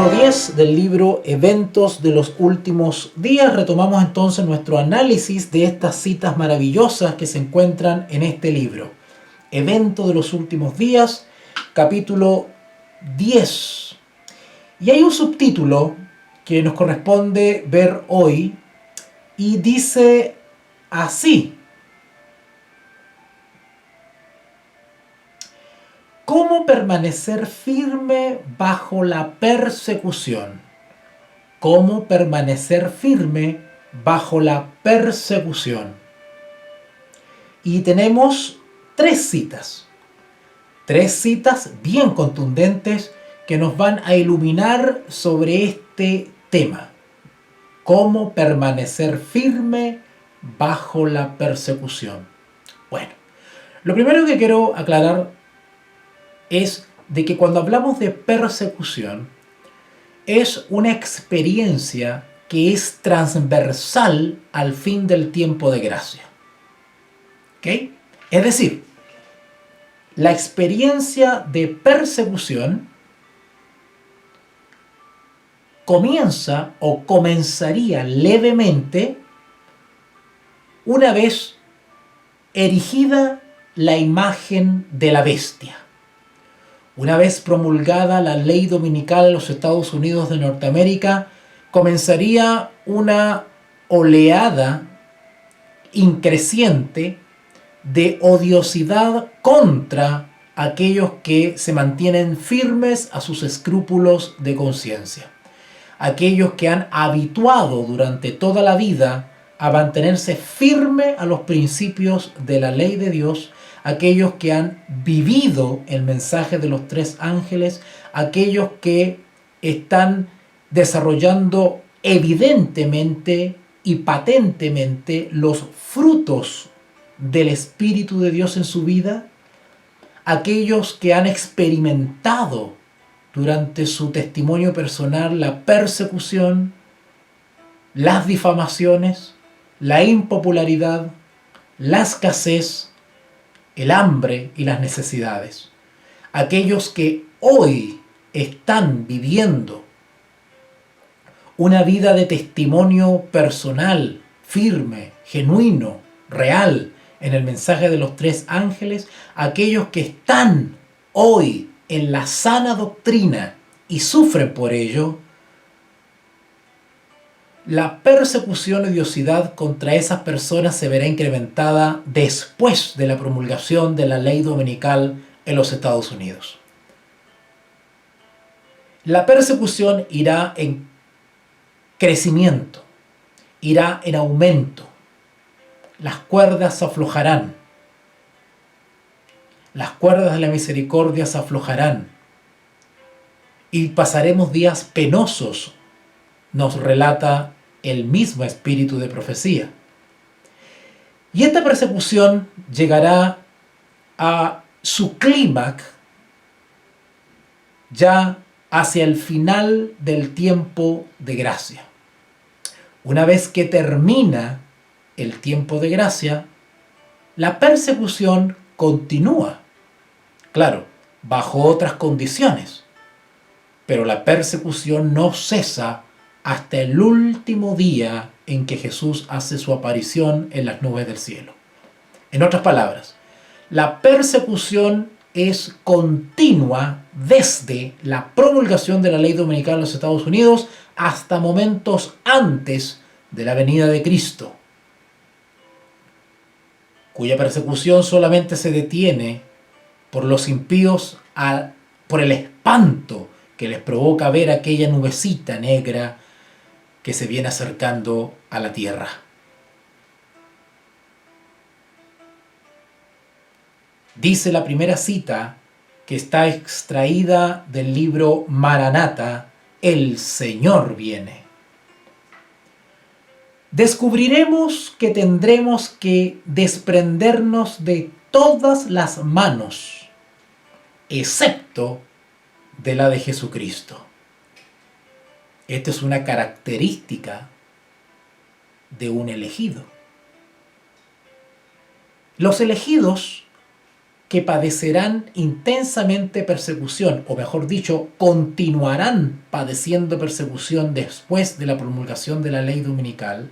capítulo 10 del libro Eventos de los Últimos Días. Retomamos entonces nuestro análisis de estas citas maravillosas que se encuentran en este libro. Evento de los Últimos Días, capítulo 10. Y hay un subtítulo que nos corresponde ver hoy y dice así: ¿cómo permanecer firme bajo la persecución? ¿Cómo permanecer firme bajo la persecución? Y tenemos tres citas bien contundentes que nos van a iluminar sobre este tema. ¿Cómo permanecer firme bajo la persecución? Bueno, lo primero que quiero aclarar es de que cuando hablamos de persecución, es una experiencia que es transversal al fin del tiempo de gracia. ¿Ok? Es decir, la experiencia de persecución comienza o comenzaría levemente una vez erigida la imagen de la bestia. Una vez promulgada la ley dominical en los Estados Unidos de Norteamérica, comenzaría una oleada increciente de odiosidad contra aquellos que se mantienen firmes a sus escrúpulos de conciencia. Aquellos que han habituado durante toda la vida a mantenerse firme a los principios de la ley de Dios, aquellos que han vivido el mensaje de los tres ángeles, aquellos que están desarrollando evidentemente y patentemente los frutos del Espíritu de Dios en su vida, aquellos que han experimentado durante su testimonio personal la persecución, las difamaciones, la impopularidad, la escasez, el hambre y las necesidades. Aquellos que hoy están viviendo una vida de testimonio personal, firme, genuino, real, en el mensaje de los tres ángeles, aquellos que están hoy en la sana doctrina y sufren por ello, la persecución y odiosidad contra esas personas se verá incrementada después de la promulgación de la ley dominical en los Estados Unidos. La persecución irá en crecimiento, irá en aumento. Las cuerdas se aflojarán. Las cuerdas de la misericordia se aflojarán. Y pasaremos días penosos, nos relata el mismo espíritu de profecía. Y esta persecución llegará a su clímax ya hacia el final del tiempo de gracia. Una vez que termina el tiempo de gracia, la persecución continúa. Claro, bajo otras condiciones. Pero la persecución no cesa hasta el último día en que Jesús hace su aparición en las nubes del cielo. En otras palabras, la persecución es continua desde la promulgación de la ley dominical en los Estados Unidos hasta momentos antes de la venida de Cristo, cuya persecución solamente se detiene por los impíos por el espanto que les provoca ver aquella nubecita negra que se viene acercando a la tierra. Dice la primera cita, que está extraída del libro Maranata, el Señor viene. Descubriremos que tendremos que desprendernos de todas las manos, excepto de la de Jesucristo. Esta es una característica de un elegido. Los elegidos que padecerán intensamente persecución, o mejor dicho, continuarán padeciendo persecución después de la promulgación de la ley dominical,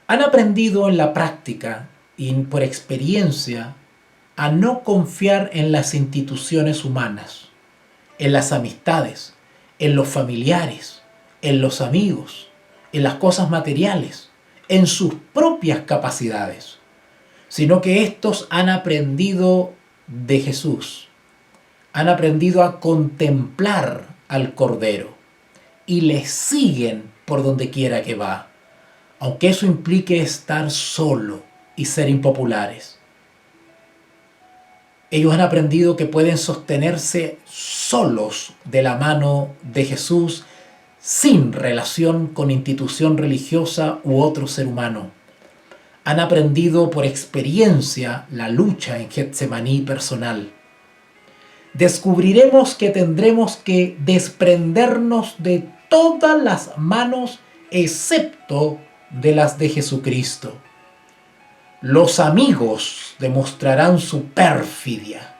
han aprendido en la práctica y por experiencia a no confiar en las instituciones humanas, en las amistades, en los familiares, en los amigos, en las cosas materiales, en sus propias capacidades, sino que estos han aprendido de Jesús, han aprendido a contemplar al Cordero y le siguen por donde quiera que va, aunque eso implique estar solo y ser impopulares. Ellos han aprendido que pueden sostenerse solos de la mano de Jesús sin relación con institución religiosa u otro ser humano. Han aprendido por experiencia la lucha en Getsemaní personal. Descubriremos que tendremos que desprendernos de todas las manos excepto de las de Jesucristo. Los amigos demostrarán su perfidia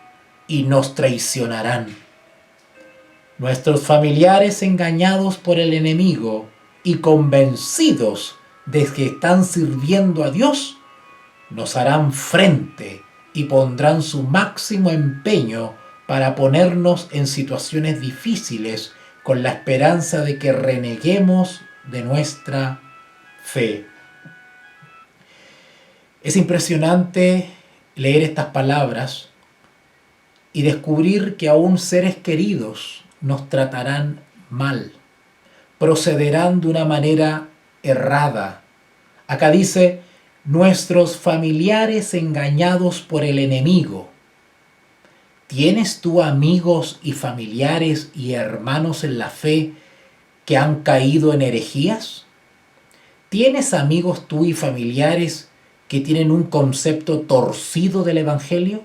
y nos traicionarán. Nuestros familiares engañados por el enemigo y convencidos de que están sirviendo a Dios, nos harán frente y pondrán su máximo empeño para ponernos en situaciones difíciles con la esperanza de que reneguemos de nuestra fe. Es impresionante leer estas palabras y descubrir que aún seres queridos nos tratarán mal, procederán de una manera errada. Acá dice, nuestros familiares engañados por el enemigo. ¿Tienes tú amigos y familiares y hermanos en la fe que han caído en herejías? ¿Tienes amigos tú y familiares que tienen un concepto torcido del Evangelio?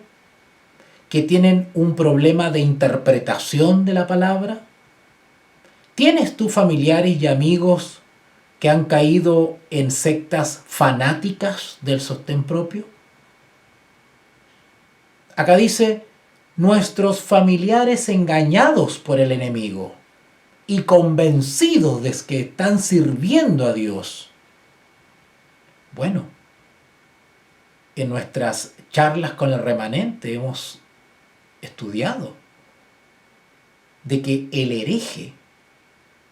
¿Que tienen un problema de interpretación de la palabra? ¿Tienes tú familiares y amigos que han caído en sectas fanáticas del sostén propio? Acá dice, nuestros familiares engañados por el enemigo y convencidos de que están sirviendo a Dios. Bueno, en nuestras charlas con el remanente hemos estudiado de que el hereje,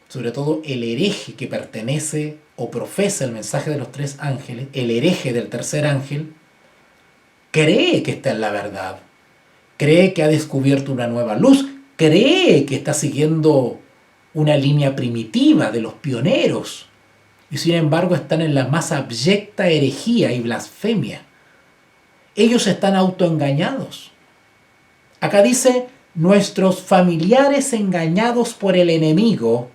sobre todo el hereje que pertenece o profesa el mensaje de los tres ángeles, el hereje del tercer ángel, cree que está en la verdad, cree que ha descubierto una nueva luz, cree que está siguiendo una línea primitiva de los pioneros, y sin embargo están en la más abyecta herejía y blasfemia. Ellos están autoengañados. Acá dice, nuestros familiares engañados por el enemigo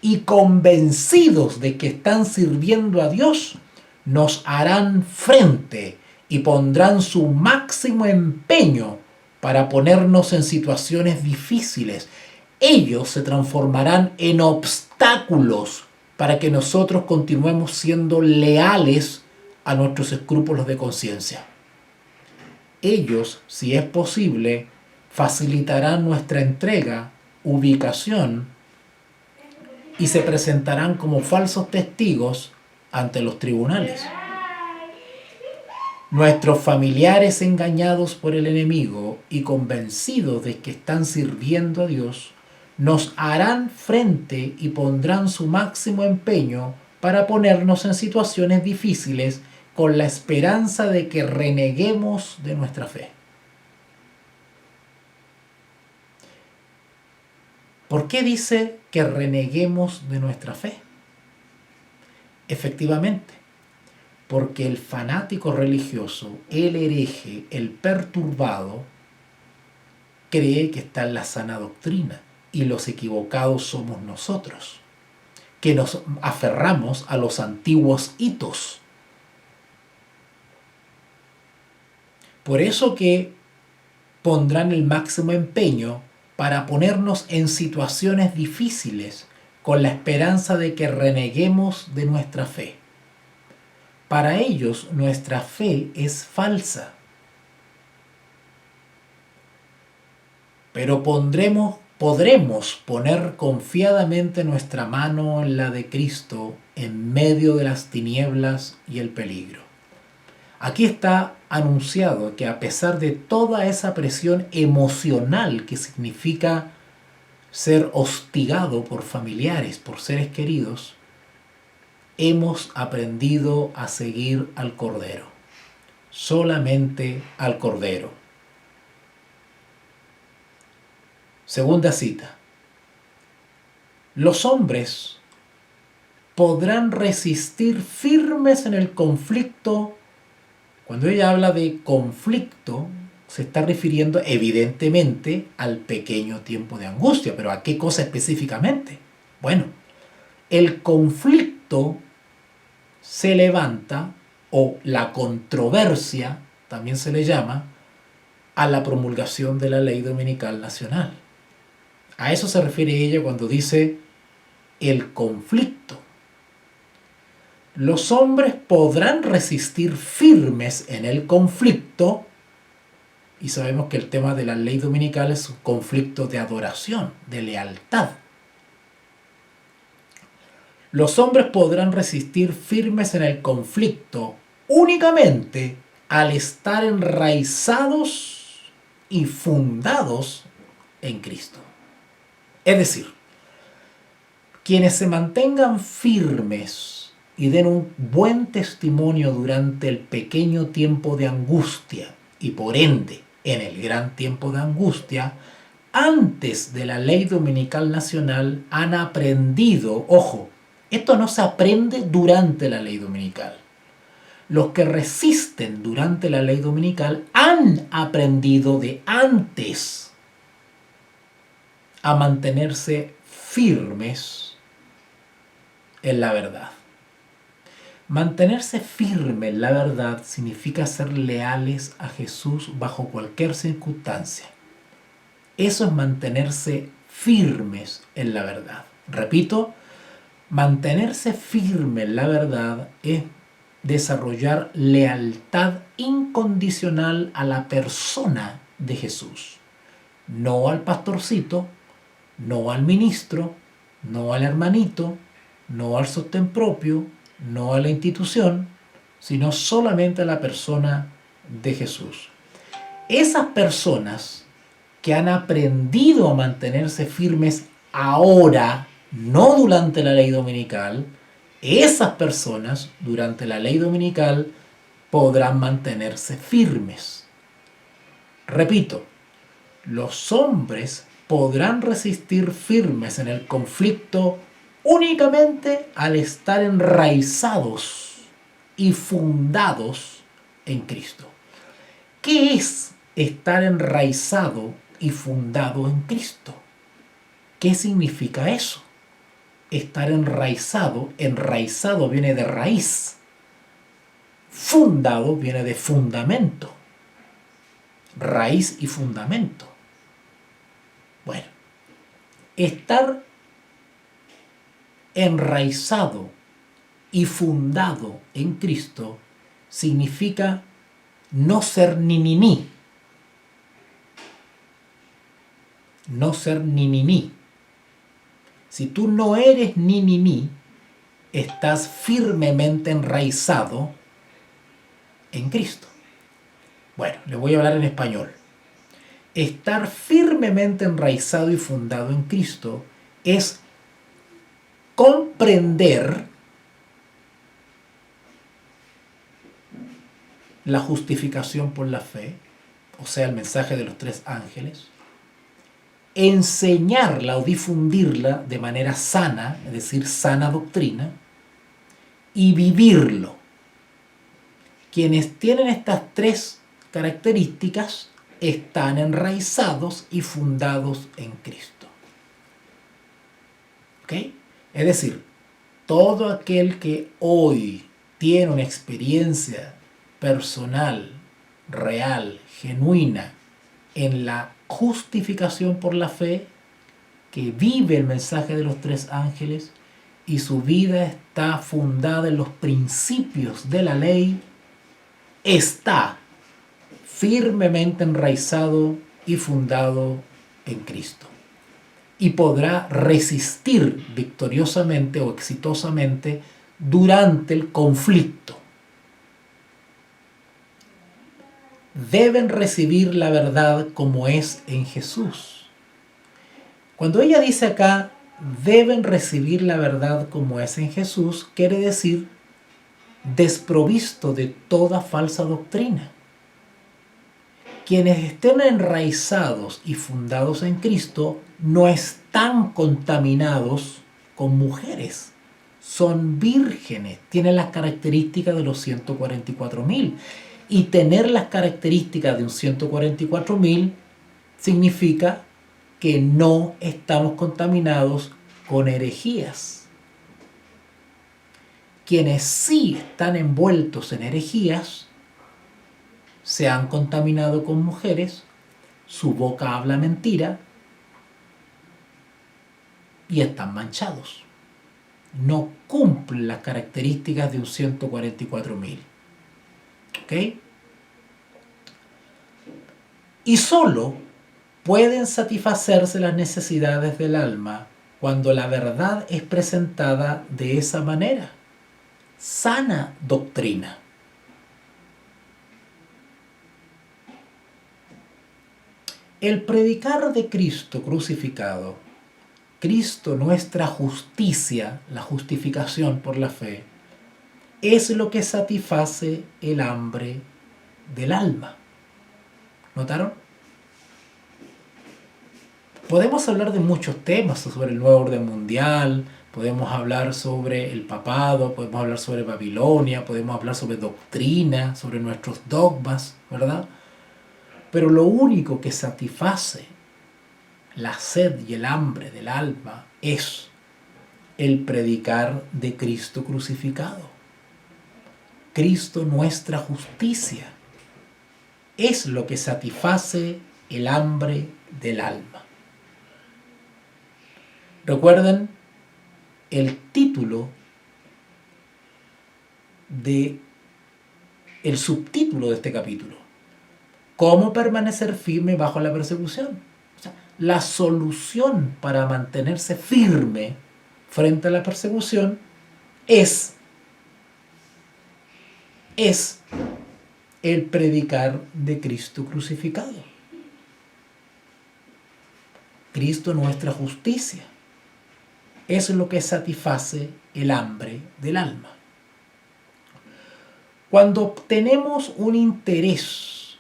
y convencidos de que están sirviendo a Dios, nos harán frente y pondrán su máximo empeño para ponernos en situaciones difíciles. Ellos se transformarán en obstáculos para que nosotros continuemos siendo leales a nuestros escrúpulos de conciencia. Ellos, si es posible, facilitarán nuestra entrega, ubicación y se presentarán como falsos testigos ante los tribunales. Nuestros familiares engañados por el enemigo y convencidos de que están sirviendo a Dios, nos harán frente y pondrán su máximo empeño para ponernos en situaciones difíciles con la esperanza de que reneguemos de nuestra fe. ¿Por qué dice que reneguemos de nuestra fe? Efectivamente, porque el fanático religioso, el hereje, el perturbado, cree que está en la sana doctrina y los equivocados somos nosotros, que nos aferramos a los antiguos hitos. Por eso que pondrán el máximo empeño para ponernos en situaciones difíciles con la esperanza de que reneguemos de nuestra fe. Para ellos nuestra fe es falsa. pero podremos poner confiadamente nuestra mano en la de Cristo en medio de las tinieblas y el peligro. Aquí está anunciado que a pesar de toda esa presión emocional que significa ser hostigado por familiares, por seres queridos, hemos aprendido a seguir al Cordero, solamente al Cordero. Segunda cita. Los hombres podrán resistir firmes en el conflicto. Cuando ella habla de conflicto, se está refiriendo evidentemente al pequeño tiempo de angustia, pero ¿a qué cosa específicamente? Bueno, el conflicto se levanta, o la controversia, también se le llama, a la promulgación de la ley dominical nacional. A eso se refiere ella cuando dice el conflicto. Los hombres podrán resistir firmes en el conflicto, y sabemos que el tema de la ley dominical es un conflicto de adoración, de lealtad. Los hombres podrán resistir firmes en el conflicto únicamente al estar enraizados y fundados en Cristo. Es decir, quienes se mantengan firmes y den un buen testimonio durante el pequeño tiempo de angustia y por ende en el gran tiempo de angustia, antes de la ley dominical nacional han aprendido, ojo, esto no se aprende durante la ley dominical. Los que resisten durante la ley dominical han aprendido de antes a mantenerse firmes en la verdad. Mantenerse firme en la verdad significa ser leales a Jesús bajo cualquier circunstancia. Eso es mantenerse firmes en la verdad. Repito, mantenerse firme en la verdad es desarrollar lealtad incondicional a la persona de Jesús. No al pastorcito, no al ministro, no al hermanito, no al sostén propio, no a la institución, sino solamente a la persona de Jesús. Esas personas que han aprendido a mantenerse firmes ahora, no durante la ley dominical, esas personas durante la ley dominical podrán mantenerse firmes. Repito, los hombres podrán resistir firmes en el conflicto únicamente al estar enraizados y fundados en Cristo. ¿Qué es estar enraizado y fundado en Cristo? ¿Qué significa eso? Estar enraizado viene de raíz. Fundado viene de fundamento. Raíz y fundamento. Bueno, estar enraizado y fundado en Cristo significa no ser ni. No ser ni. Si tú no eres ni, estás firmemente enraizado en Cristo. Bueno, le voy a hablar en español. Estar firmemente enraizado y fundado en Cristo es comprender la justificación por la fe, o sea, el mensaje de los 3 ángeles, enseñarla o difundirla de manera sana, es decir, sana doctrina, y vivirlo. Quienes tienen estas 3 características están enraizados y fundados en Cristo. ¿Ok? Es decir, todo aquel que hoy tiene una experiencia personal, real, genuina, en la justificación por la fe, que vive el mensaje de los 3 ángeles y su vida está fundada en los principios de la ley, está firmemente enraizado y fundado en Cristo y podrá resistir victoriosamente o exitosamente durante el conflicto. Deben recibir la verdad como es en Jesús. Cuando ella dice acá, deben recibir la verdad como es en Jesús, quiere decir desprovisto de toda falsa doctrina. Quienes estén enraizados y fundados en Cristo no están contaminados con mujeres. Son vírgenes, tienen las características de los 144.000. Y tener las características de un 144.000 significa que no estamos contaminados con herejías. Quienes sí están envueltos en herejías se han contaminado con mujeres, su boca habla mentira y están manchados. No cumplen las características de un 144.000. ¿Ok? Y solo pueden satisfacerse las necesidades del alma cuando la verdad es presentada de esa manera. Sana doctrina. El predicar de Cristo crucificado, Cristo nuestra justicia, la justificación por la fe, es lo que satisface el hambre del alma. ¿Notaron? Podemos hablar de muchos temas sobre el nuevo orden mundial, podemos hablar sobre el papado, podemos hablar sobre Babilonia, podemos hablar sobre doctrina, sobre nuestros dogmas, ¿verdad? Pero lo único que satisface la sed y el hambre del alma es el predicar de Cristo crucificado. Cristo nuestra justicia es lo que satisface el hambre del alma. Recuerden el título el subtítulo de este capítulo: ¿Cómo permanecer firme bajo la persecución? O sea, la solución para mantenerse firme frente a la persecución es el predicar de Cristo crucificado. Cristo nuestra justicia es lo que satisface el hambre del alma. Cuando obtenemos un interés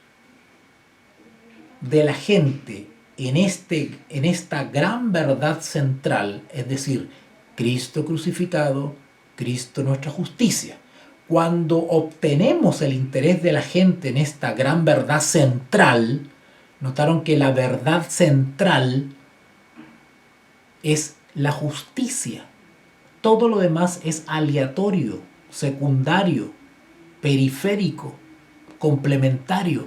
de la gente en esta gran verdad central, es decir, Cristo crucificado, Cristo nuestra justicia, cuando obtenemos el interés de la gente en esta gran verdad central, notaron que la verdad central es la justicia. Todo lo demás es aleatorio, secundario, periférico, complementario.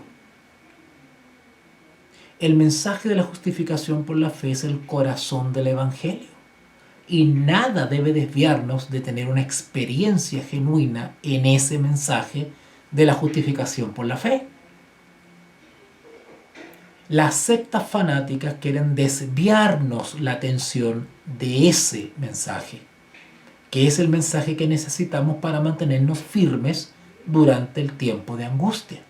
El mensaje de la justificación por la fe es el corazón del Evangelio. Y nada debe desviarnos de tener una experiencia genuina en ese mensaje de la justificación por la fe. Las sectas fanáticas quieren desviarnos la atención de ese mensaje, que es el mensaje que necesitamos para mantenernos firmes durante el tiempo de angustia.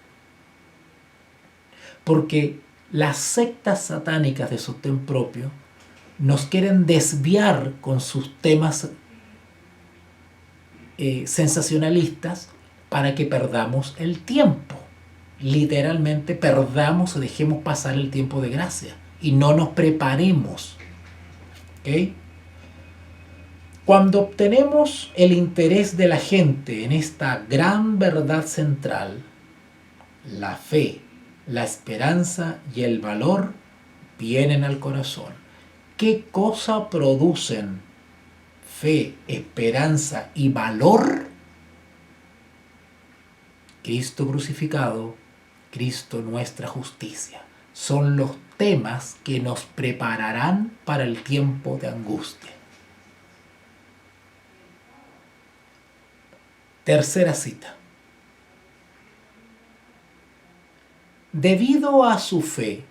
Porque las sectas satánicas de sostén propio nos quieren desviar con sus temas sensacionalistas para que perdamos el tiempo. Literalmente perdamos o dejemos pasar el tiempo de gracia y no nos preparemos. ¿Okay? Cuando obtenemos el interés de la gente en esta gran verdad central, la fe, la esperanza y el valor vienen al corazón. ¿Qué cosa producen fe, esperanza y valor? Cristo crucificado, Cristo nuestra justicia. Son los temas que nos prepararán para el tiempo de angustia. Tercera cita. Debido a su fe,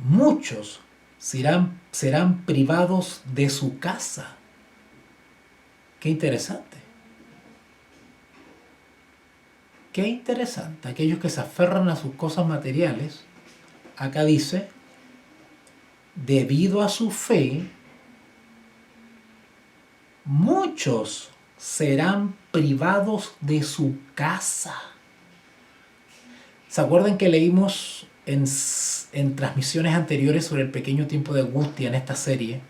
muchos serán privados de su casa. Qué interesante. Qué interesante. Aquellos que se aferran a sus cosas materiales, acá dice, debido a su fe, muchos serán privados de su casa. ¿Se acuerdan que leímos en transmisiones anteriores sobre el pequeño tiempo de angustia en esta serie?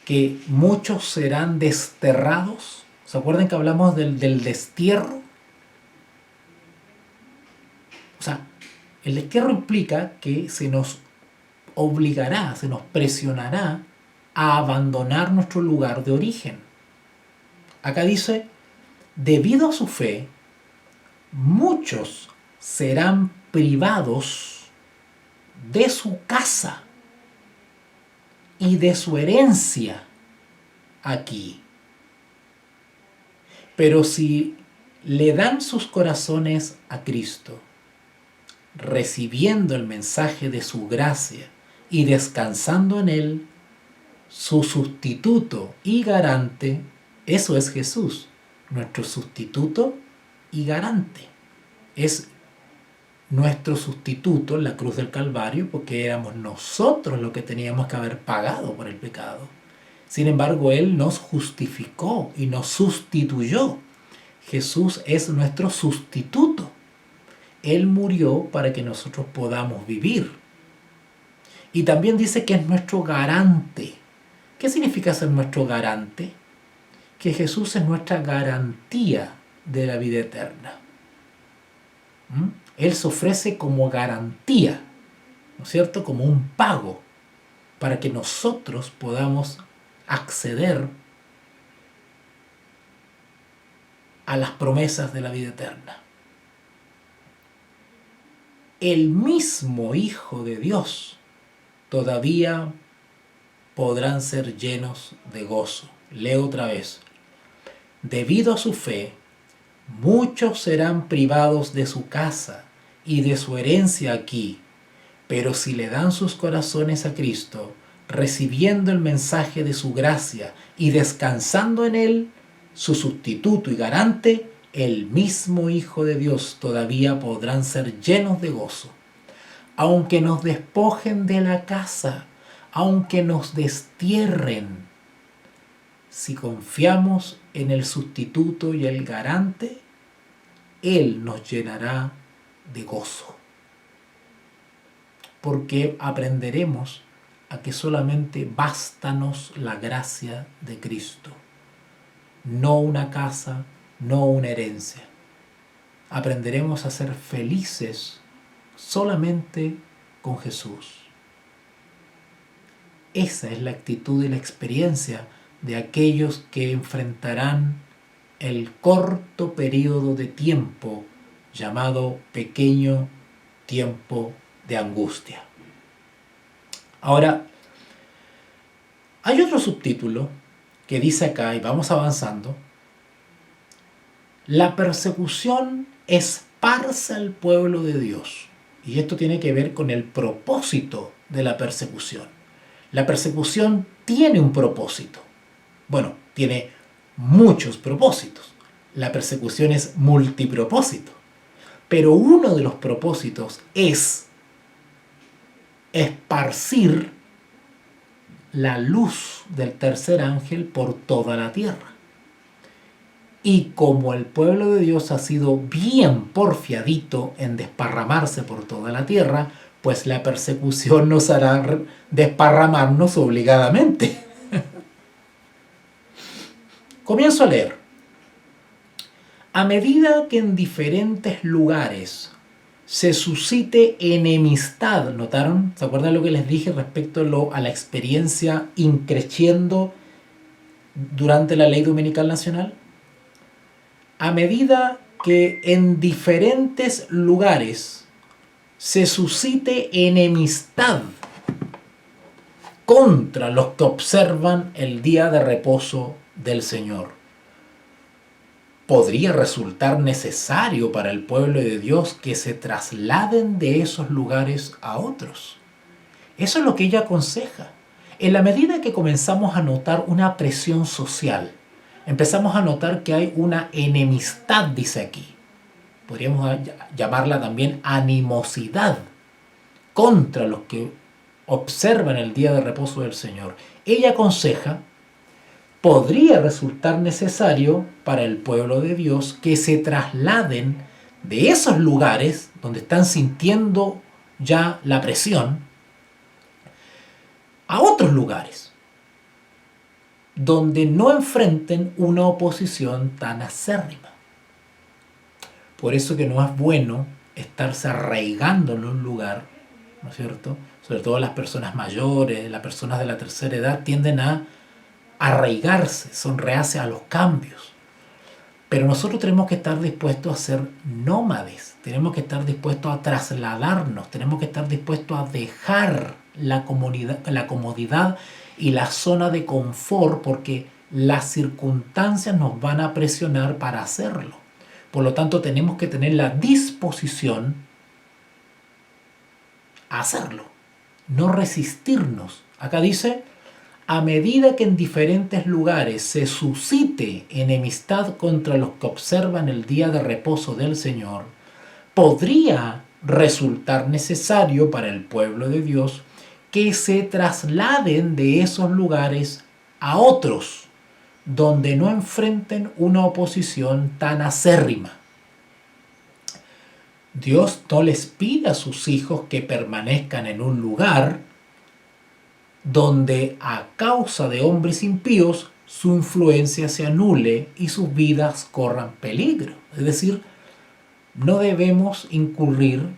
Que muchos serán desterrados. ¿Se acuerdan que hablamos del destierro? O sea, el destierro implica que se nos obligará, se nos presionará a abandonar nuestro lugar de origen. Acá dice, debido a su fe, muchos serán privados de su casa y de su herencia aquí. Pero si le dan sus corazones a Cristo, recibiendo el mensaje de su gracia y descansando en Él, su sustituto y garante, eso es Jesús, nuestro sustituto y garante. Es nuestro sustituto en la cruz del Calvario porque éramos nosotros los que teníamos que haber pagado por el pecado. Sin embargo, Él nos justificó y nos sustituyó. Jesús es nuestro sustituto. Él murió para que nosotros podamos vivir. Y también dice que es nuestro garante. ¿Qué significa ser nuestro garante? Que Jesús es nuestra garantía de la vida eterna. Él se ofrece como garantía, ¿no es cierto? Como un pago para que nosotros podamos acceder a las promesas de la vida eterna. El mismo Hijo de Dios todavía podrán ser llenos de gozo. Leo otra vez. Debido a su fe, muchos serán privados de su casa y de su herencia aquí, pero si le dan sus corazones a Cristo, recibiendo el mensaje de su gracia y descansando en Él, su sustituto y garante, el mismo Hijo de Dios todavía podrán ser llenos de gozo. Aunque nos despojen de la casa, aunque nos destierren, si confiamos en el sustituto y el garante, Él nos llenará de gozo. Porque aprenderemos a que solamente bástanos la gracia de Cristo. No una casa, no una herencia. Aprenderemos a ser felices solamente con Jesús. Esa es la actitud y la experiencia de aquellos que enfrentarán el corto periodo de tiempo llamado pequeño tiempo de angustia. Ahora, hay otro subtítulo que dice acá, y vamos avanzando, la persecución esparce al pueblo de Dios. Y esto tiene que ver con el propósito de la persecución. La persecución tiene un propósito. Bueno, tiene muchos propósitos. La persecución es multipropósito. Pero uno de los propósitos es esparcir la luz del tercer ángel por toda la tierra. Y como el pueblo de Dios ha sido bien porfiadito en desparramarse por toda la tierra, pues la persecución nos hará desparramarnos obligadamente. Comienzo a leer. A medida que en diferentes lugares se suscite enemistad, ¿notaron? ¿Se acuerdan lo que les dije respecto a la experiencia increciendo durante la ley dominical nacional? A medida que en diferentes lugares se suscite enemistad contra los que observan el día de reposo del Señor, podría resultar necesario para el pueblo de Dios que se trasladen de esos lugares a otros. Eso es lo que ella aconseja. En la medida que comenzamos a notar una presión social, empezamos a notar que hay una enemistad, dice aquí. Podríamos llamarla también animosidad contra los que observan el día de reposo del Señor. Ella aconseja, podría resultar necesario para el pueblo de Dios que se trasladen de esos lugares donde están sintiendo ya la presión a otros lugares donde no enfrenten una oposición tan acérrima. Por eso que no es bueno estarse arraigando en un lugar, ¿no es cierto? Sobre todo las personas mayores, las personas de la tercera edad tienden a arraigarse, son reacias a los cambios. Pero nosotros tenemos que estar dispuestos a ser nómades, tenemos que estar dispuestos a trasladarnos, tenemos que estar dispuestos a dejar la comodidad y la zona de confort, porque las circunstancias nos van a presionar para hacerlo. Por lo tanto, tenemos que tener la disposición a hacerlo, no resistirnos. Acá dice, a medida que en diferentes lugares se suscite enemistad contra los que observan el día de reposo del Señor, podría resultar necesario para el pueblo de Dios que se trasladen de esos lugares a otros, donde no enfrenten una oposición tan acérrima. Dios no les pide a sus hijos que permanezcan en un lugar donde a causa de hombres impíos su influencia se anule y sus vidas corran peligro. Es decir, no debemos incurrir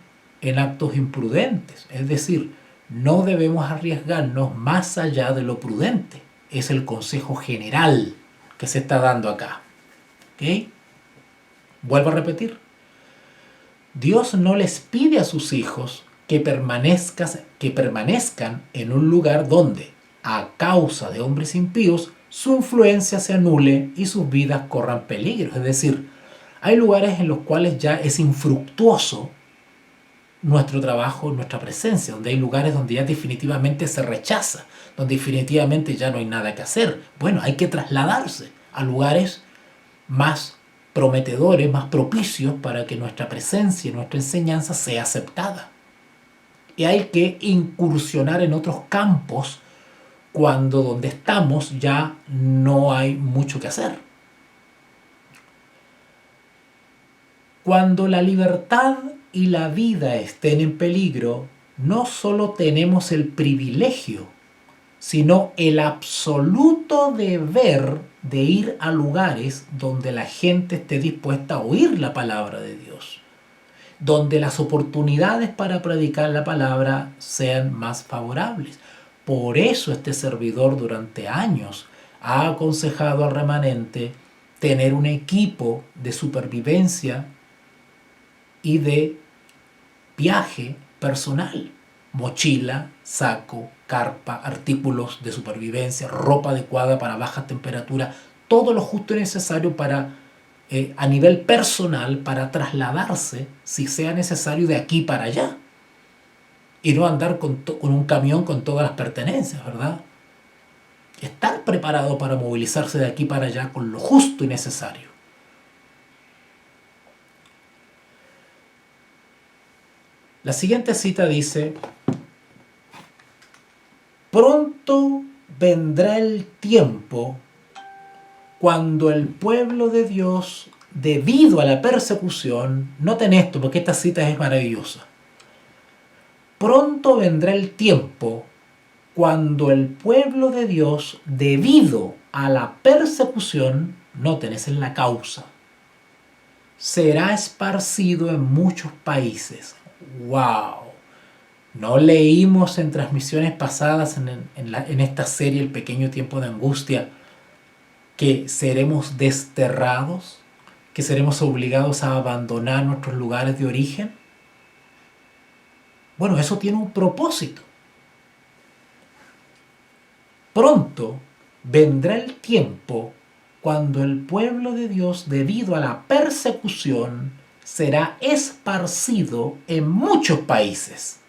en actos imprudentes. Es decir, no debemos arriesgarnos más allá de lo prudente. Es el consejo general que se está dando acá. ¿Ok? Vuelvo a repetir. Dios no les pide a sus hijos que permanezcan en un lugar donde, a causa de hombres impíos, su influencia se anule y sus vidas corran peligro. Es decir, hay lugares en los cuales ya es infructuoso nuestro trabajo, nuestra presencia, donde hay lugares donde ya definitivamente se rechaza, donde definitivamente ya no hay nada que hacer. Bueno, hay que trasladarse a lugares más prometedores, más propicios para que nuestra presencia y nuestra enseñanza sea aceptada. Y hay que incursionar en otros campos cuando donde estamos ya no hay mucho que hacer. Cuando la libertad y la vida estén en peligro, no solo tenemos el privilegio, sino el absoluto deber de ir a lugares donde la gente esté dispuesta a oír la palabra de Dios, donde las oportunidades para predicar la palabra sean más favorables. Por eso este servidor durante años ha aconsejado al remanente tener un equipo de supervivencia y de viaje personal. Mochila, saco, carpa, artículos de supervivencia, ropa adecuada para bajas temperaturas, todo lo justo y necesario para, a nivel personal, para trasladarse, si sea necesario, de aquí para allá. Y no andar con un camión con todas las pertenencias, ¿verdad? Estar preparado para movilizarse de aquí para allá con lo justo y necesario. La siguiente cita dice: pronto vendrá el tiempo cuando el pueblo de Dios, debido a la persecución, noten esto porque esta cita es maravillosa. Pronto vendrá el tiempo cuando el pueblo de Dios, debido a la persecución, noten, esa es la causa, será esparcido en muchos países. ¡Wow! ¿No leímos en transmisiones pasadas en esta serie El Pequeño Tiempo de Angustia que seremos desterrados, que seremos obligados a abandonar nuestros lugares de origen? Bueno, eso tiene un propósito. Pronto vendrá el tiempo cuando el pueblo de Dios, debido a la persecución, será esparcido en muchos países.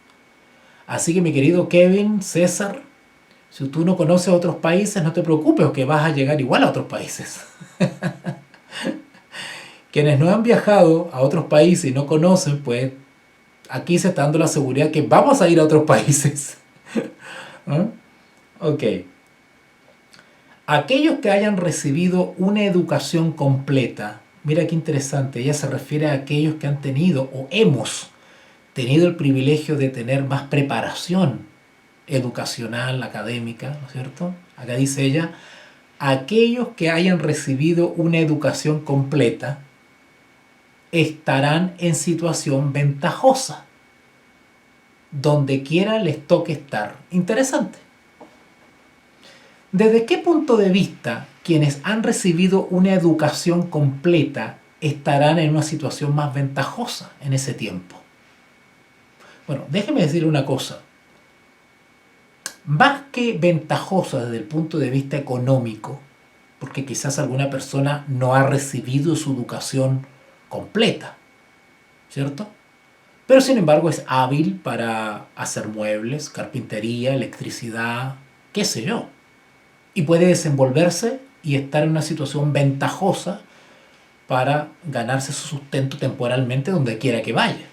Así que mi querido Kevin, César, si tú no conoces otros países, no te preocupes, que vas a llegar igual a otros países. Quienes no han viajado a otros países y no conocen, pues aquí se está dando la seguridad que vamos a ir a otros países. ¿Ah? Ok. Aquellos que hayan recibido una educación completa, mira qué interesante, ella se refiere a aquellos que han tenido o hemos tenido el privilegio de tener más preparación educacional, académica, ¿no es cierto? Acá dice ella, aquellos que hayan recibido una educación completa estarán en situación ventajosa, donde quiera les toque estar. Interesante. ¿Desde qué punto de vista quienes han recibido una educación completa estarán en una situación más ventajosa en ese tiempo? Bueno, déjeme decir una cosa. Más que ventajosa desde el punto de vista económico, porque quizás alguna persona no ha recibido su educación completa, ¿cierto? Pero sin embargo es hábil para hacer muebles, carpintería, electricidad, qué sé yo. Y puede desenvolverse y estar en una situación ventajosa para ganarse su sustento temporalmente donde quiera que vaya.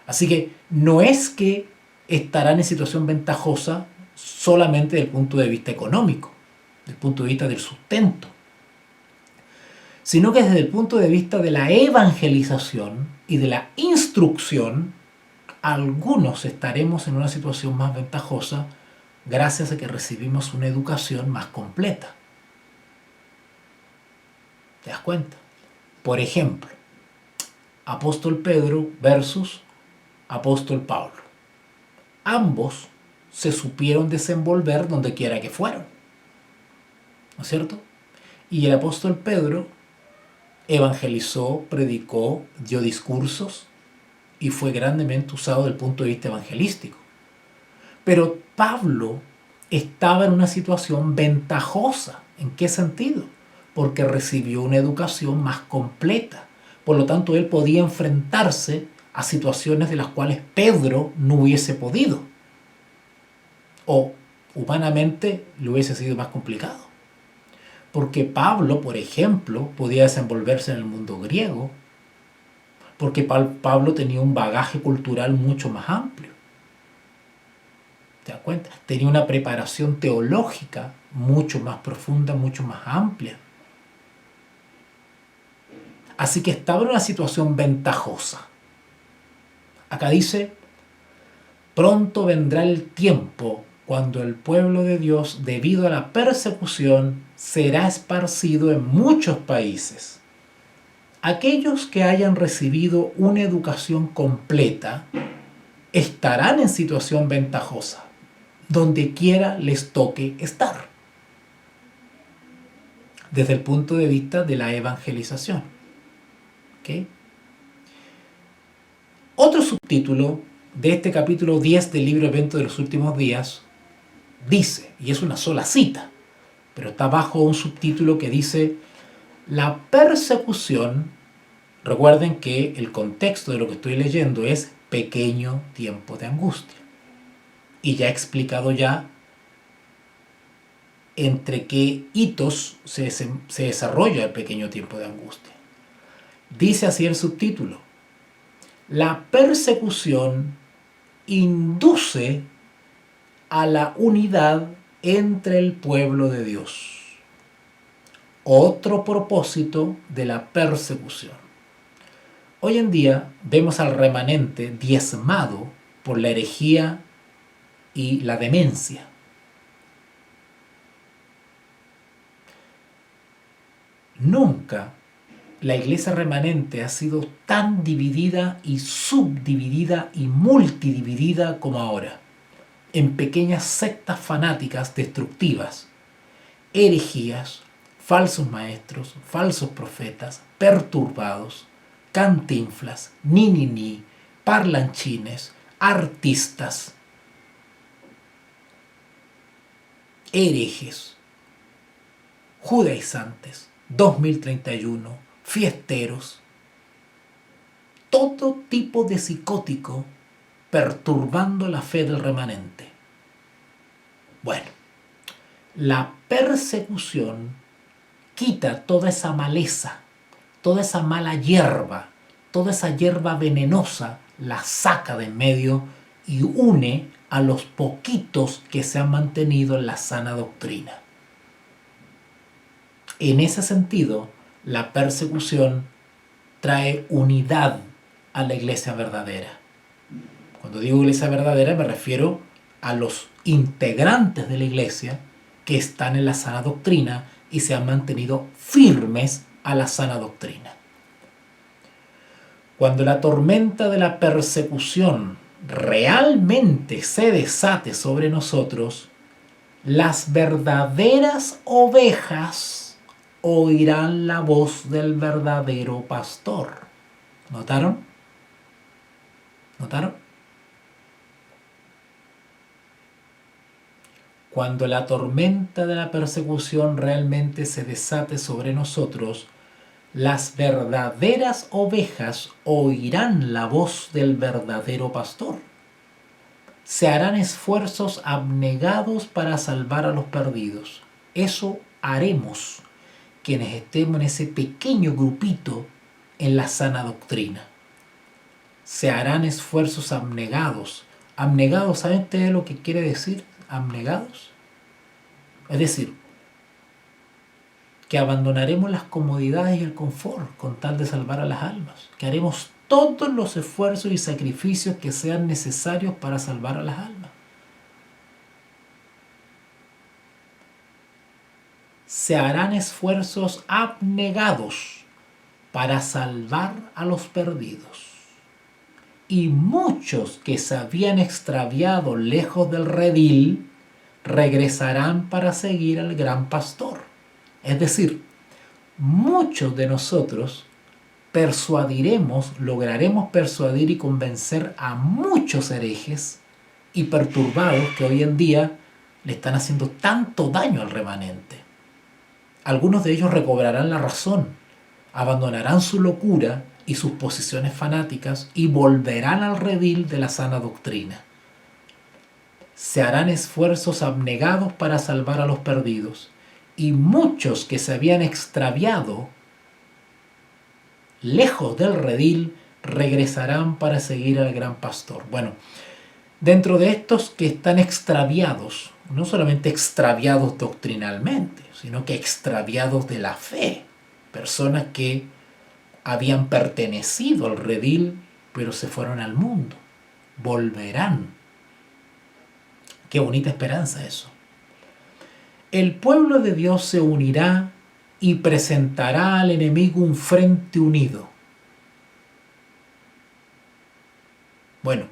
Así que no es que estarán en situación ventajosa solamente desde el punto de vista económico, desde el punto de vista del sustento, sino que desde el punto de vista de la evangelización y de la instrucción, algunos estaremos en una situación más ventajosa gracias a que recibimos una educación más completa. ¿Te das cuenta? Por ejemplo, apóstol Pedro versus apóstol Pablo. Ambos se supieron desenvolver donde quiera que fueron. ¿No es cierto? Y el apóstol Pedro evangelizó, predicó, dio discursos y fue grandemente usado desde el punto de vista evangelístico. Pero Pablo estaba en una situación ventajosa. ¿En qué sentido? Porque recibió una educación más completa. Por lo tanto, él podía enfrentarse a situaciones de las cuales Pedro no hubiese podido. O humanamente le hubiese sido más complicado. Porque Pablo, por ejemplo, podía desenvolverse en el mundo griego. Porque Pablo tenía un bagaje cultural mucho más amplio. ¿Te das cuenta? Tenía una preparación teológica mucho más profunda, mucho más amplia. Así que estaba en una situación ventajosa. Acá dice, pronto vendrá el tiempo cuando el pueblo de Dios, debido a la persecución, será esparcido en muchos países. Aquellos que hayan recibido una educación completa estarán en situación ventajosa, donde quiera les toque estar, desde el punto de vista de la evangelización. ¿Okay? Otro subtítulo de este capítulo 10 del libro Evento de los Últimos Días dice, y es una sola cita, pero está bajo un subtítulo que dice, la persecución, recuerden que el contexto de lo que estoy leyendo es pequeño tiempo de angustia. Y ya he explicado ya entre qué hitos se desarrolla el pequeño tiempo de angustia. Dice así el subtítulo, la persecución induce a la unidad entre el pueblo de Dios. Otro propósito de la persecución. Hoy en día vemos al remanente diezmado por la herejía y la demencia. Nunca la iglesia remanente ha sido tan dividida y subdividida y multidividida como ahora, en pequeñas sectas fanáticas destructivas, herejías, falsos maestros, falsos profetas, perturbados, cantinflas, ni, parlanchines, artistas, herejes, judaizantes, 2031, fiesteros, todo tipo de psicótico perturbando la fe del remanente. Bueno, la persecución quita toda esa maleza, toda esa mala hierba, toda esa hierba venenosa, la saca de en medio y une a los poquitos que se han mantenido en la sana doctrina. En ese sentido, la persecución trae unidad a la iglesia verdadera. Cuando digo iglesia verdadera me refiero a los integrantes de la iglesia que están en la sana doctrina y se han mantenido firmes a la sana doctrina. Cuando la tormenta de la persecución realmente se desate sobre nosotros, las verdaderas ovejas oirán la voz del verdadero pastor. ¿Notaron? ¿Notaron? Cuando la tormenta de la persecución realmente se desate sobre nosotros, las verdaderas ovejas oirán la voz del verdadero pastor. Se harán esfuerzos abnegados para salvar a los perdidos. Eso haremos quienes estemos en ese pequeño grupito en la sana doctrina. Se harán esfuerzos abnegados. Abnegados, ¿saben ustedes lo que quiere decir? Abnegados. Es decir, que abandonaremos las comodidades y el confort con tal de salvar a las almas. Que haremos todos los esfuerzos y sacrificios que sean necesarios para salvar a las almas. Se harán esfuerzos abnegados para salvar a los perdidos. Y muchos que se habían extraviado lejos del redil regresarán para seguir al gran pastor. Es decir, muchos de nosotros lograremos persuadir y convencer a muchos herejes y perturbados que hoy en día le están haciendo tanto daño al remanente. Algunos de ellos recobrarán la razón, abandonarán su locura y sus posiciones fanáticas y volverán al redil de la sana doctrina. Se harán esfuerzos abnegados para salvar a los perdidos, y muchos que se habían extraviado lejos del redil regresarán para seguir al gran pastor. Bueno, dentro de estos que están extraviados, no solamente extraviados doctrinalmente, sino que extraviados de la fe, personas que habían pertenecido al redil, pero se fueron al mundo, volverán. Qué bonita esperanza eso. El pueblo de Dios se unirá y presentará al enemigo un frente unido. Bueno,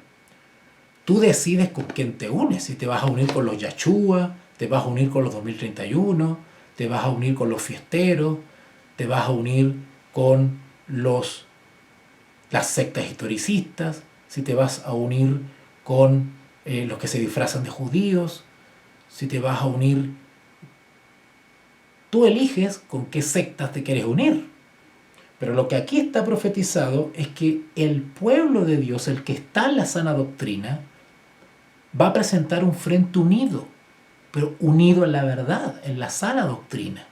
tú decides con quién te unes, si te vas a unir con los Yachúa, te vas a unir con los 2031, te vas a unir con los fiesteros, te vas a unir con las sectas historicistas, si te vas a unir con los que se disfrazan de judíos, si te vas a unir. Tú eliges con qué sectas te quieres unir. Pero lo que aquí está profetizado es que el pueblo de Dios, el que está en la sana doctrina, va a presentar un frente unido, pero unido en la verdad, en la sana doctrina.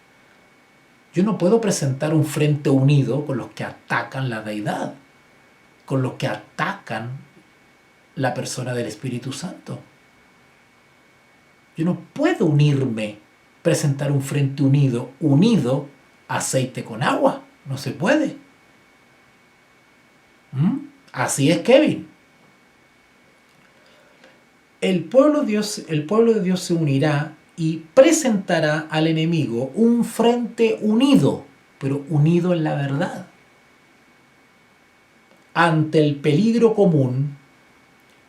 Yo no puedo presentar un frente unido con los que atacan la deidad, con los que atacan la persona del Espíritu Santo. Yo no puedo presentar un frente unido aceite con agua. No se puede. Así es, Kevin. El pueblo de Dios se unirá y presentará al enemigo un frente unido, pero unido en la verdad. Ante el peligro común,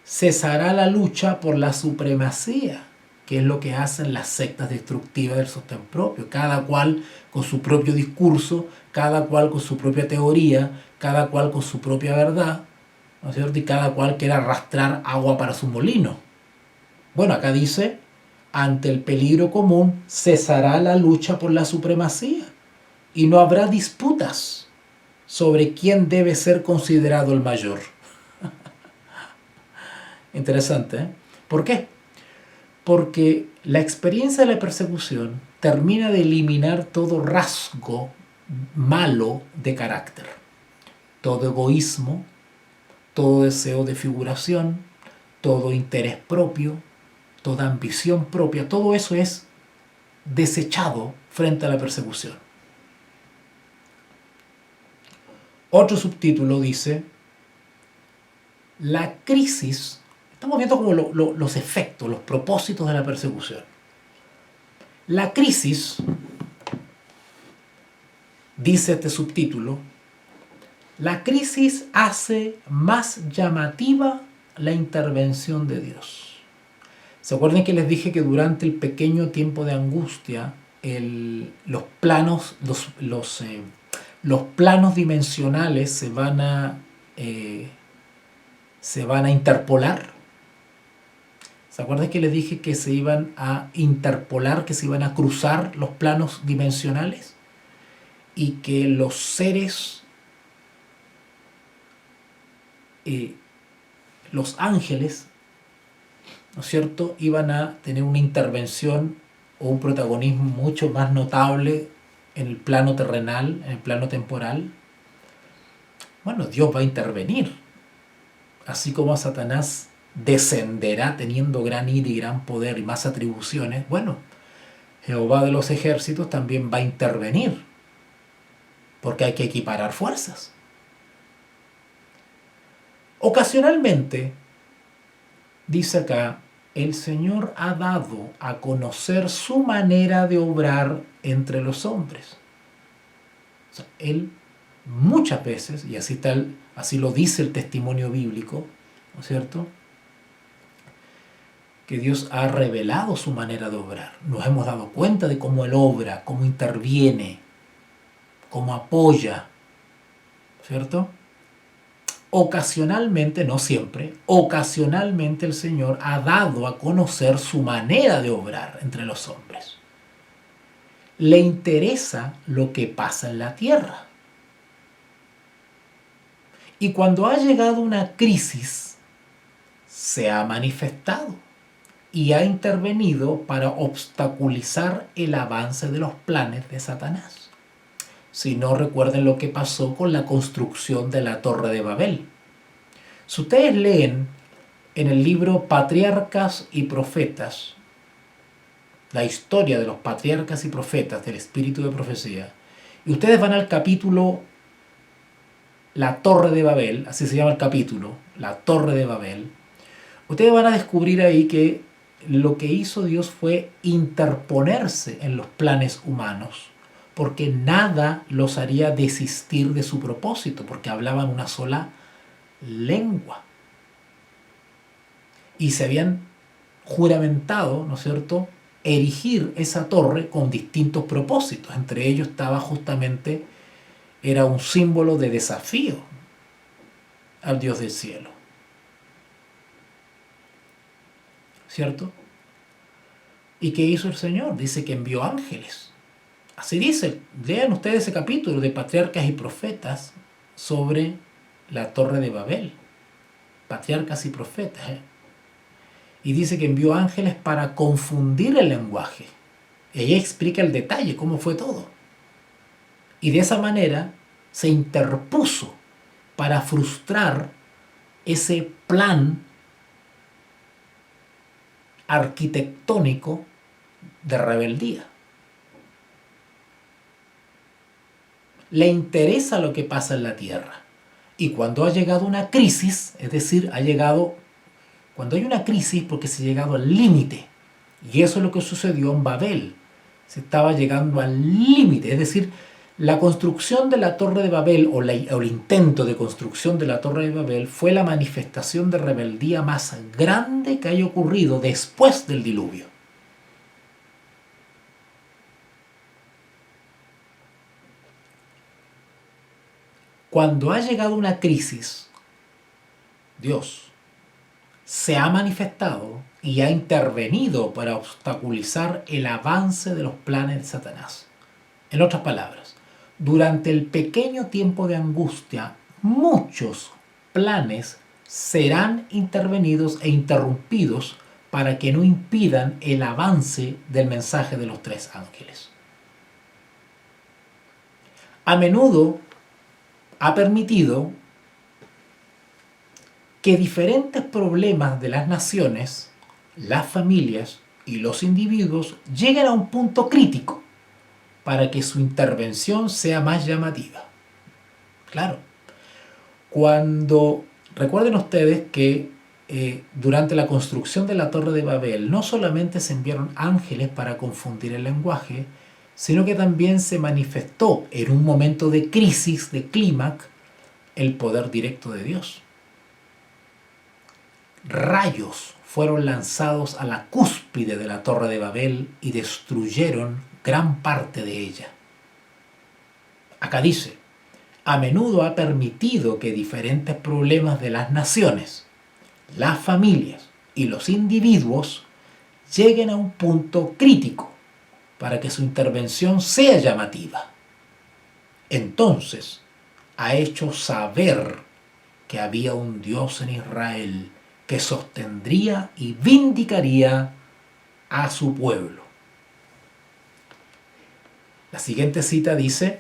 cesará la lucha por la supremacía, que es lo que hacen las sectas destructivas del sostén propio, cada cual con su propio discurso, cada cual con su propia teoría, cada cual con su propia verdad, ¿no es cierto? Y cada cual quiere arrastrar agua para su molino. Bueno, acá dice, ante el peligro común cesará la lucha por la supremacía y no habrá disputas sobre quién debe ser considerado el mayor. Interesante, ¿eh? ¿Por qué? Porque la experiencia de la persecución termina de eliminar todo rasgo malo de carácter, todo egoísmo, todo deseo de figuración, todo interés propio, toda ambición propia, todo eso es desechado frente a la persecución. Otro subtítulo dice, la crisis, estamos viendo como los efectos, los propósitos de la persecución. La crisis, dice este subtítulo, la crisis hace más llamativa la intervención de Dios. ¿Se acuerdan que les dije que durante el pequeño tiempo de angustia los planos dimensionales se van a interpolar? ¿Se acuerdan que les dije que se iban a interpolar, que se iban a cruzar los planos dimensionales? Y que los seres, los ángeles, ¿no es cierto?, iban a tener una intervención o un protagonismo mucho más notable en el plano terrenal, en el plano temporal. Bueno, Dios va a intervenir. Así como a Satanás descenderá teniendo gran ira y gran poder y más atribuciones, bueno, Jehová de los ejércitos también va a intervenir, porque hay que equiparar fuerzas. Ocasionalmente, dice acá, el Señor ha dado a conocer su manera de obrar entre los hombres. O sea, Él muchas veces, y así lo dice el testimonio bíblico, ¿no es cierto?, que Dios ha revelado su manera de obrar. Nos hemos dado cuenta de cómo Él obra, cómo interviene, cómo apoya, ¿cierto? Ocasionalmente, no siempre, ocasionalmente el Señor ha dado a conocer su manera de obrar entre los hombres. Le interesa lo que pasa en la tierra. Y cuando ha llegado una crisis, se ha manifestado y ha intervenido para obstaculizar el avance de los planes de Satanás. Si no, recuerden lo que pasó con la construcción de la Torre de Babel. Si ustedes leen en el libro Patriarcas y Profetas, la historia de los patriarcas y profetas del espíritu de profecía, y ustedes van al capítulo La Torre de Babel, así se llama el capítulo, La Torre de Babel, ustedes van a descubrir ahí que lo que hizo Dios fue interponerse en los planes humanos, porque nada los haría desistir de su propósito, porque hablaban una sola lengua. Y se habían juramentado, ¿no es cierto?, erigir esa torre con distintos propósitos. Entre ellos estaba justamente, era un símbolo de desafío al Dios del cielo. ¿Cierto? ¿Y qué hizo el Señor? Dice que envió ángeles. Así dice, lean ustedes ese capítulo de Patriarcas y Profetas sobre la Torre de Babel. Patriarcas y Profetas. Y dice que envió ángeles para confundir el lenguaje. Ella explica el detalle, cómo fue todo. Y de esa manera se interpuso para frustrar ese plan arquitectónico de rebeldía. Le interesa lo que pasa en la tierra. Y cuando ha llegado una crisis, es decir, cuando hay una crisis porque se ha llegado al límite, y eso es lo que sucedió en Babel, se estaba llegando al límite, es decir, la construcción de la Torre de Babel o el intento de construcción de la Torre de Babel fue la manifestación de rebeldía más grande que haya ocurrido después del diluvio. Cuando ha llegado una crisis, Dios se ha manifestado y ha intervenido para obstaculizar el avance de los planes de Satanás. En otras palabras, durante el pequeño tiempo de angustia, muchos planes serán intervenidos e interrumpidos para que no impidan el avance del mensaje de los tres ángeles. A menudo ha permitido que diferentes problemas de las naciones, las familias y los individuos lleguen a un punto crítico para que su intervención sea más llamativa. Claro, recuerden ustedes que durante la construcción de la Torre de Babel no solamente se enviaron ángeles para confundir el lenguaje, sino que también se manifestó en un momento de crisis, de clímax, el poder directo de Dios. Rayos fueron lanzados a la cúspide de la Torre de Babel y destruyeron gran parte de ella. Acá dice, a menudo ha permitido que diferentes problemas de las naciones, las familias y los individuos lleguen a un punto crítico para que su intervención sea llamativa. Entonces, ha hecho saber que había un Dios en Israel que sostendría y vindicaría a su pueblo. La siguiente cita dice,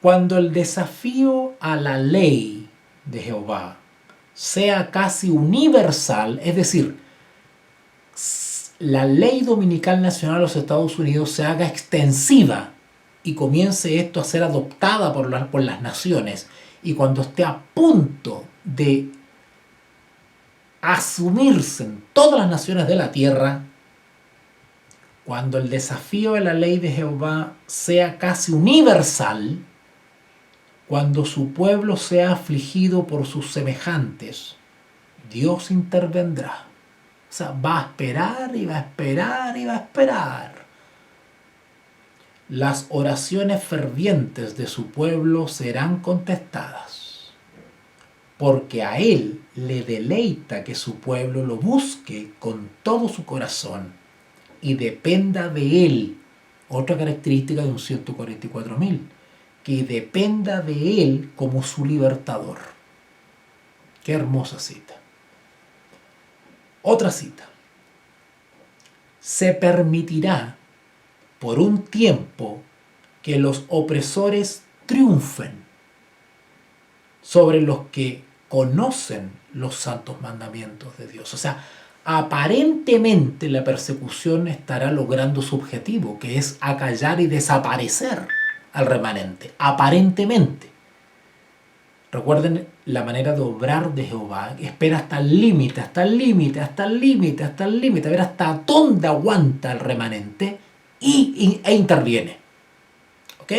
cuando el desafío a la ley de Jehová sea casi universal, es decir, la ley dominical nacional de los Estados Unidos se haga extensiva y comience esto a ser adoptada por las naciones, y cuando esté a punto de asumirse en todas las naciones de la tierra, cuando el desafío de la ley de Jehová sea casi universal, cuando su pueblo sea afligido por sus semejantes, Dios intervendrá. O sea, va a esperar y va a esperar y va a esperar. Las oraciones fervientes de su pueblo serán contestadas, porque a Él le deleita que su pueblo lo busque con todo su corazón y dependa de Él. Otra característica de un 144.000, que dependa de Él como su libertador. Qué hermosa cita. Otra cita. Se permitirá por un tiempo que los opresores triunfen sobre los que conocen los santos mandamientos de Dios. O sea, aparentemente la persecución estará logrando su objetivo, que es acallar y desaparecer al remanente. Aparentemente. Recuerden la manera de obrar de Jehová. Espera hasta el límite, hasta el límite, hasta el límite, hasta el límite. A ver hasta dónde aguanta el remanente e interviene. ¿Ok?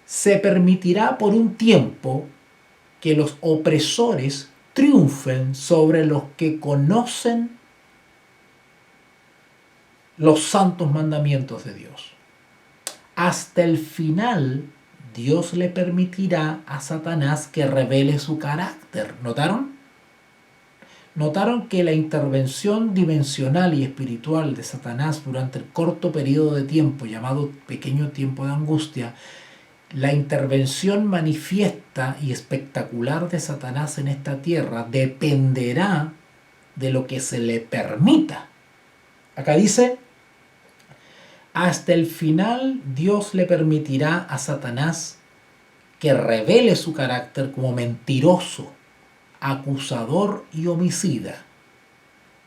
Se permitirá por un tiempo que los opresores triunfen sobre los que conocen los santos mandamientos de Dios. Hasta el final, Dios le permitirá a Satanás que revele su carácter. ¿Notaron? ¿Notaron que la intervención dimensional y espiritual de Satanás durante el corto periodo de tiempo llamado pequeño tiempo de angustia, la intervención manifiesta y espectacular de Satanás en esta tierra dependerá de lo que se le permita? Acá dice, hasta el final Dios le permitirá a Satanás que revele su carácter como mentiroso, acusador y homicida.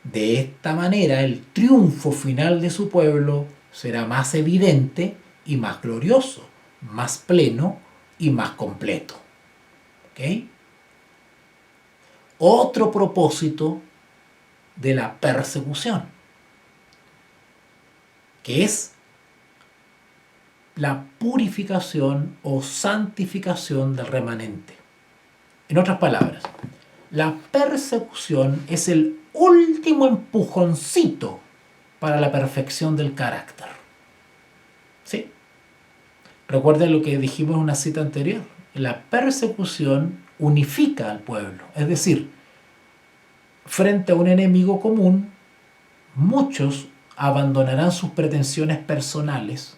De esta manera el triunfo final de su pueblo será más evidente y más glorioso, más pleno y más completo. ¿Ok? Otro propósito de la persecución, que es la purificación o santificación del remanente. En otras palabras, la persecución es el último empujoncito para la perfección del carácter. ¿Sí? Recuerden lo que dijimos en una cita anterior. La persecución unifica al pueblo. Es decir, frente a un enemigo común, muchos abandonarán sus pretensiones personales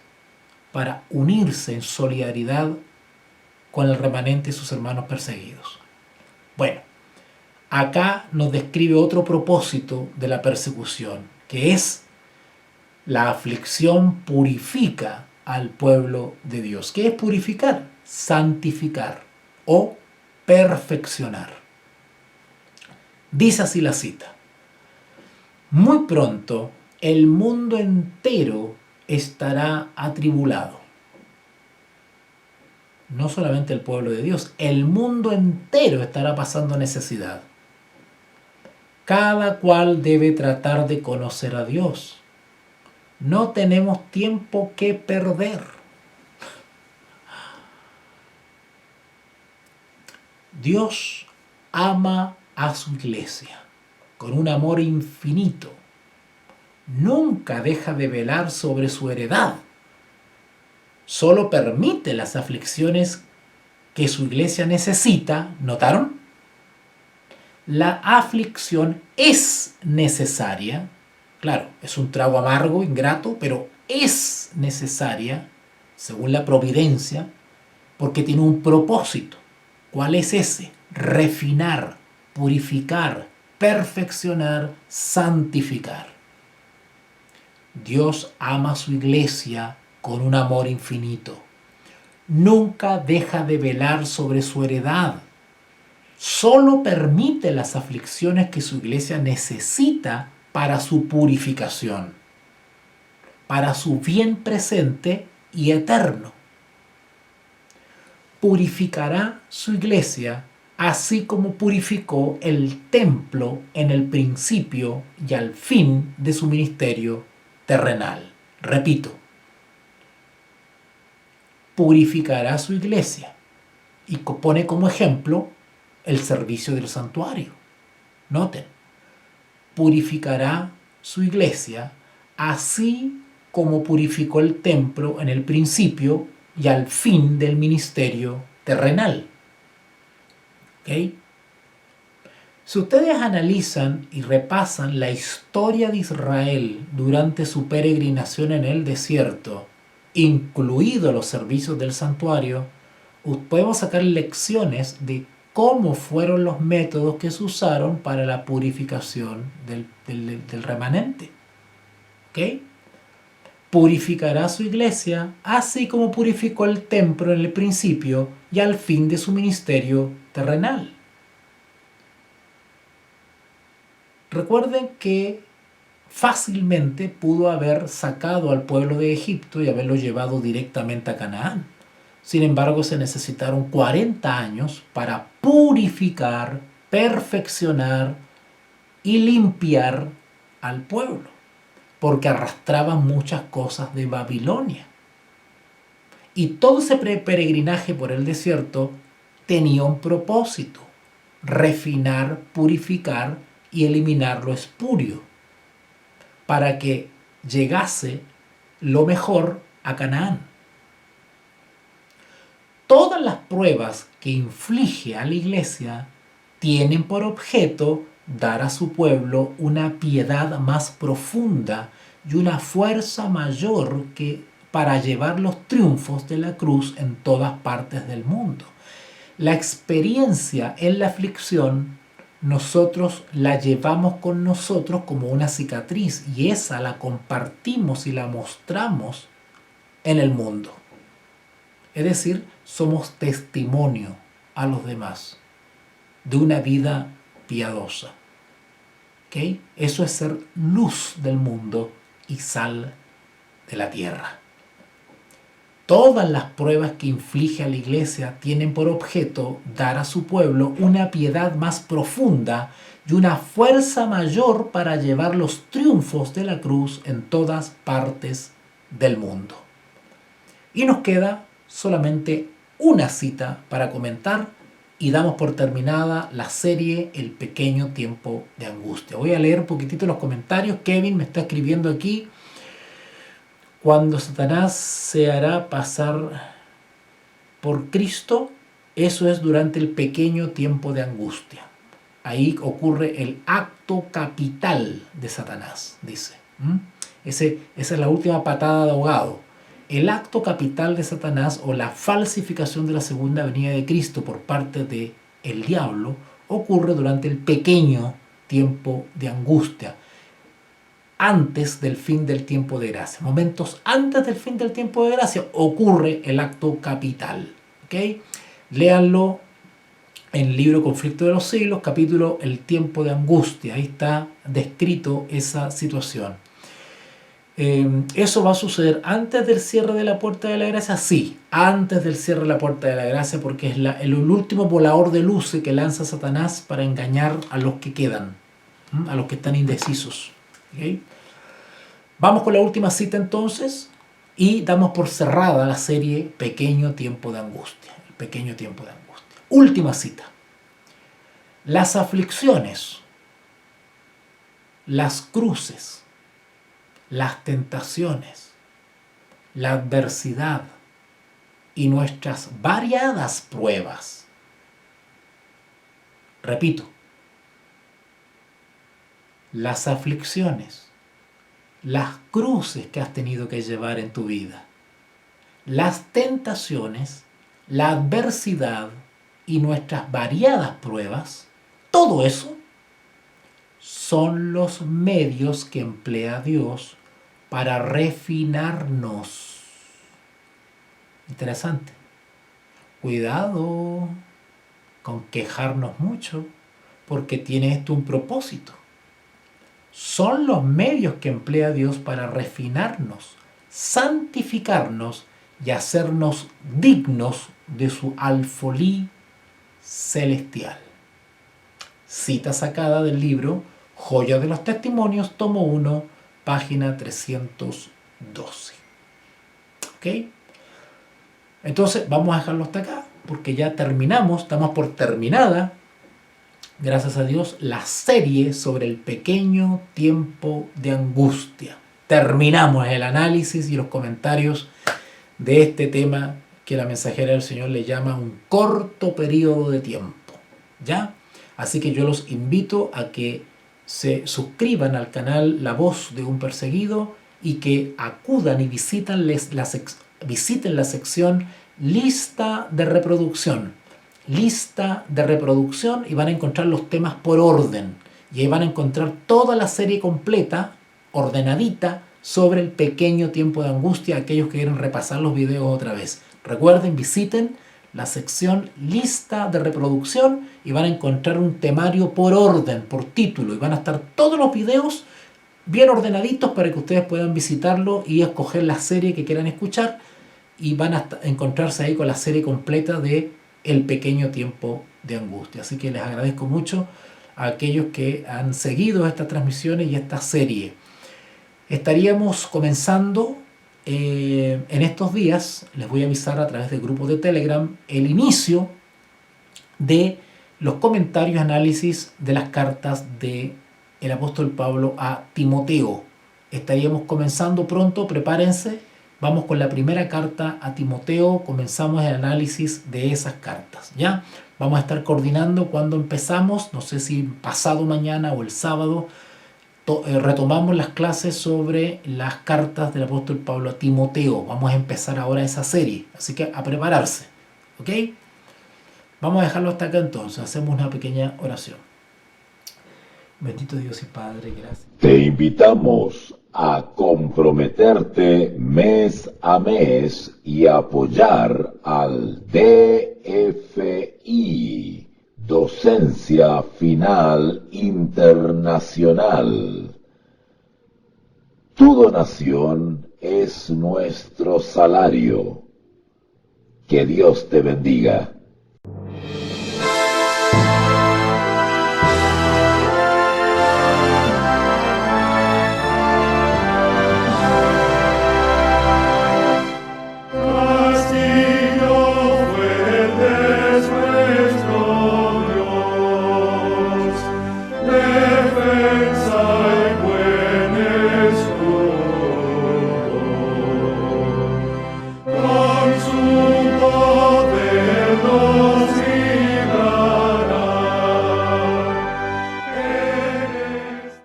para unirse en solidaridad con el remanente y sus hermanos perseguidos. Bueno, acá nos describe otro propósito de la persecución, que es la aflicción purifica al pueblo de Dios. ¿Qué es purificar? Santificar o perfeccionar. Dice así la cita: muy pronto el mundo entero estará atribulado. No solamente el pueblo de Dios, el mundo entero estará pasando necesidad. Cada cual debe tratar de conocer a Dios. No tenemos tiempo que perder. Dios ama a su iglesia con un amor infinito. Nunca deja de velar sobre su heredad. Solo permite las aflicciones que su iglesia necesita. ¿Notaron? La aflicción es necesaria. Claro, es un trago amargo, ingrato, pero es necesaria, según la providencia, porque tiene un propósito. ¿Cuál es ese? Refinar, purificar, perfeccionar, santificar. Dios ama a su iglesia con un amor infinito. Nunca deja de velar sobre su heredad. Solo permite las aflicciones que su iglesia necesita para su purificación, para su bien presente y eterno. Purificará su iglesia así como purificó el templo en el principio y al fin de su ministerio terrenal. Repito, purificará su iglesia y pone como ejemplo el servicio del santuario. Noten, purificará su iglesia así como purificó el templo en el principio y al fin del ministerio terrenal. ¿Ok? Si ustedes analizan y repasan la historia de Israel durante su peregrinación en el desierto, incluidos los servicios del santuario, podemos sacar lecciones de cómo fueron los métodos que se usaron para la purificación del remanente. ¿Ok? Purificará su iglesia así como purificó el templo en el principio y al fin de su ministerio terrenal. Recuerden que fácilmente pudo haber sacado al pueblo de Egipto y haberlo llevado directamente a Canaán. Sin embargo, se necesitaron 40 años para purificar, perfeccionar y limpiar al pueblo, porque arrastraban muchas cosas de Babilonia. Y todo ese peregrinaje por el desierto tenía un propósito: refinar, purificar y eliminar lo espurio, para que llegase lo mejor a Canaán. Todas las pruebas que inflige a la iglesia tienen por objeto dar a su pueblo una piedad más profunda y una fuerza mayor para llevar los triunfos de la cruz en todas partes del mundo. La experiencia en la aflicción nosotros la llevamos con nosotros como una cicatriz y esa la compartimos y la mostramos en el mundo. Es decir, somos testimonio a los demás de una vida piadosa. ¿Okay? Eso es ser luz del mundo y sal de la tierra. Todas las pruebas que inflige a la iglesia tienen por objeto dar a su pueblo una piedad más profunda y una fuerza mayor para llevar los triunfos de la cruz en todas partes del mundo. Y nos queda solamente una cita para comentar y damos por terminada la serie El pequeño tiempo de angustia. Voy a leer un poquitito los comentarios. Kevin me está escribiendo aquí: cuando Satanás se hará pasar por Cristo, eso es durante el pequeño tiempo de angustia. Ahí ocurre el acto capital de Satanás, dice. Esa es la última patada de ahogado. el acto capital de Satanás o la falsificación de la segunda venida de Cristo por parte del diablo ocurre durante el pequeño tiempo de angustia, antes del fin del tiempo de gracia. Momentos antes del fin del tiempo de gracia ocurre el acto capital. ¿Okay? Léanlo en el libro Conflicto de los Siglos, capítulo El tiempo de angustia. Ahí está descrito esa situación. ¿Eso va a suceder antes del cierre de la puerta de la gracia? Sí, antes del cierre de la puerta de la gracia, porque es el último volador de luces que lanza Satanás para engañar a los que quedan, a los que están indecisos. ¿Okay? Vamos con la última cita entonces y damos por cerrada la serie Pequeño tiempo de angustia. El pequeño tiempo de angustia. Última cita. Las aflicciones, las cruces, las tentaciones, la adversidad y nuestras variadas pruebas. Repito, las aflicciones, las cruces que has tenido que llevar en tu vida, las tentaciones, la adversidad y nuestras variadas pruebas, todo eso son los medios que emplea Dios para refinarnos. Interesante. Cuidado con quejarnos mucho, porque tiene esto un propósito. Son los medios que emplea Dios para refinarnos, santificarnos y hacernos dignos de su alfolí celestial. Cita sacada del libro Joya de los Testimonios, tomo 1, página 312. ¿Ok? Entonces vamos a dejarlo hasta acá, porque ya terminamos, estamos por terminada, gracias a Dios, la serie sobre el pequeño tiempo de angustia. Terminamos el análisis y los comentarios de este tema que la mensajera del Señor le llama un corto periodo de tiempo. ¿Ya? Así que yo los invito a que se suscriban al canal La Voz de un Perseguido y que acudan y visiten la sección Lista de Reproducción. Lista de reproducción y van a encontrar los temas por orden. Y ahí van a encontrar toda la serie completa, ordenadita, sobre el pequeño tiempo de angustia, aquellos que quieren repasar los videos otra vez. Recuerden, visiten la sección Lista de Reproducción y van a encontrar un temario por orden, por título, y van a estar todos los videos bien ordenaditos para que ustedes puedan visitarlo y escoger la serie que quieran escuchar, y van a encontrarse ahí con la serie completa de El pequeño tiempo de angustia. Así que les agradezco mucho a aquellos que han seguido estas transmisiones y esta serie. Estaríamos comenzando en estos días, les voy a avisar a través del grupo de Telegram, el inicio de los comentarios y análisis de las cartas del apóstol Pablo a Timoteo. Estaríamos comenzando pronto, prepárense, vamos con la primera carta a Timoteo, comenzamos el análisis de esas cartas, ¿ya? Vamos a estar coordinando cuando empezamos, no sé si pasado mañana o el sábado, retomamos las clases sobre las cartas del apóstol Pablo a Timoteo. Vamos a empezar ahora esa serie, así que a prepararse, ¿ok? Vamos a dejarlo hasta acá entonces, hacemos una pequeña oración. Bendito Dios y Padre, gracias. Te invitamos a comprometerte mes a mes y apoyar al DFI, Docencia Final Internacional. Tu donación es nuestro salario. Que Dios te bendiga.